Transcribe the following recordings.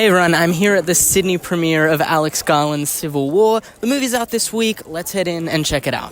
Hey everyone, I'm here at the Sydney premiere of Alex Garland's Civil War. The movie's out this week. Let's head in and check it out.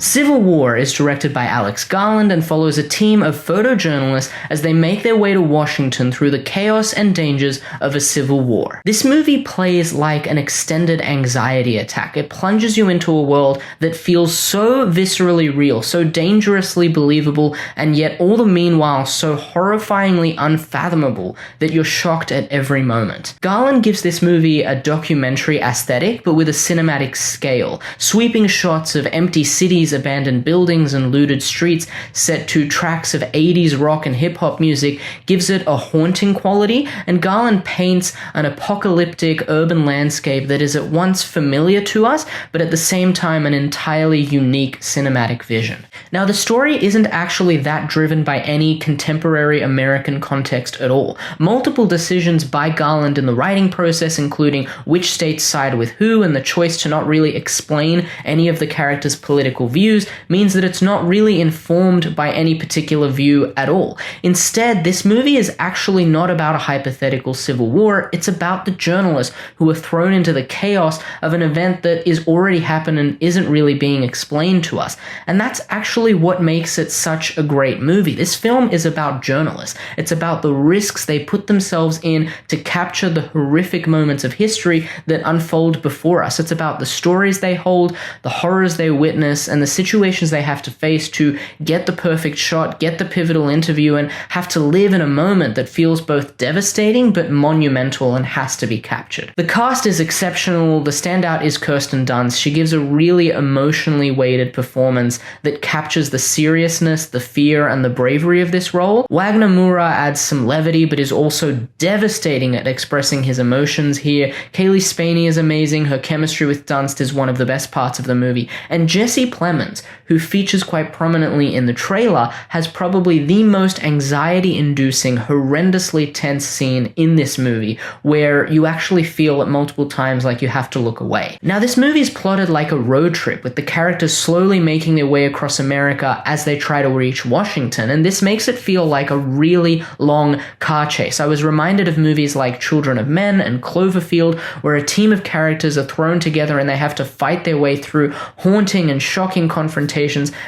Civil War is directed by Alex Garland and follows a team of photojournalists as they make their way to Washington through the chaos and dangers of a civil war. This movie plays like an extended anxiety attack. It plunges you into a world that feels so viscerally real, so dangerously believable, and yet all the meanwhile so horrifyingly unfathomable that you're shocked at every moment. Garland gives this movie a documentary aesthetic, but with a cinematic scale. Sweeping shots of empty cities, abandoned buildings, and looted streets set to tracks of 80s rock and hip-hop music gives it a haunting quality, and Garland paints an apocalyptic urban landscape that is at once familiar to us, but at the same time an entirely unique cinematic vision. Now, the story isn't actually that driven by any contemporary American context at all. Multiple decisions by Garland in the writing process, including which states side with who, and the choice to not really explain any of the characters' political views, means that it's not really informed by any particular view at all. Instead, this movie is actually not about a hypothetical civil war, it's about the journalists who are thrown into the chaos of an event that is already happened and isn't really being explained to us. And that's actually what makes it such a great movie. This film is about journalists. It's about the risks they put themselves in to capture the horrific moments of history that unfold before us. It's about the stories they hold, the horrors they witness, and the situations they have to face to get the perfect shot, get the pivotal interview, and have to live in a moment that feels both devastating but monumental and has to be captured. The cast is exceptional. The standout is Kirsten Dunst. She gives a really emotionally weighted performance that captures the seriousness, the fear, and the bravery of this role. Wagner Moura adds some levity but is also devastating at expressing his emotions here. Cailee Spaeny is amazing. Her chemistry with Dunst is one of the best parts of the movie. And Jesse Plemons, who features quite prominently in the trailer, has probably the most anxiety-inducing, horrendously tense scene in this movie, where you actually feel at multiple times like you have to look away. Now, this movie is plotted like a road trip, with the characters slowly making their way across America as they try to reach Washington, and this makes it feel like a really long car chase. I was reminded of movies like Children of Men and Cloverfield, where a team of characters are thrown together and they have to fight their way through haunting and shocking confrontations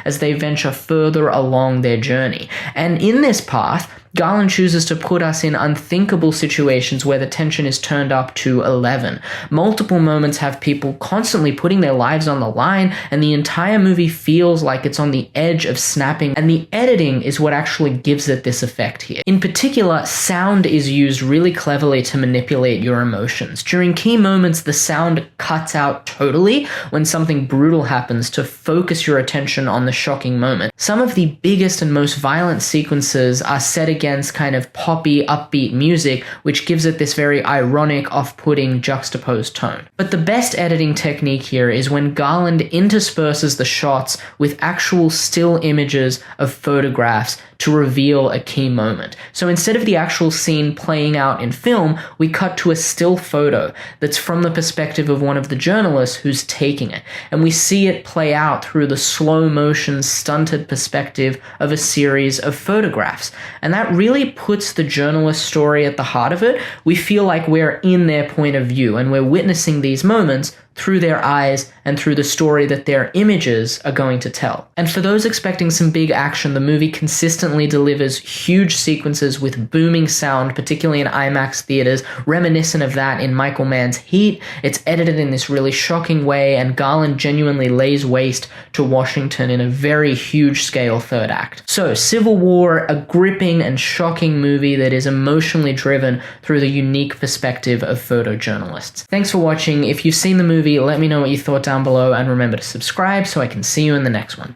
as they venture further along their journey. And in this path, Garland chooses to put us in unthinkable situations where the tension is turned up to 11. Multiple moments have people constantly putting their lives on the line, and the entire movie feels like it's on the edge of snapping, and the editing is what actually gives it this effect here. In particular, sound is used really cleverly to manipulate your emotions. During key moments, the sound cuts out totally when something brutal happens to focus your attention on the shocking moment. Some of the biggest and most violent sequences are set against kind of poppy, upbeat music, which gives it this very ironic, off-putting, juxtaposed tone. But the best editing technique here is when Garland intersperses the shots with actual still images of photographs to reveal a key moment. So instead of the actual scene playing out in film, we cut to a still photo that's from the perspective of one of the journalists who's taking it, and we see it play out through the slow-motion, stunted perspective of a series of photographs. And that really puts the journalist story at the heart of it. We feel like we're in their point of view, and we're witnessing these moments through their eyes and through the story that their images are going to tell. And for those expecting some big action, the movie consistently delivers huge sequences with booming sound, particularly in IMAX theaters, reminiscent of that in Michael Mann's Heat. It's edited in this really shocking way, and Garland genuinely lays waste to Washington in a very huge-scale third act. So, Civil War, a gripping and shocking movie that is emotionally driven through the unique perspective of photojournalists. Thanks for watching. If you've seen the movie, let me know what you thought down below, and remember to subscribe so I can see you in the next one.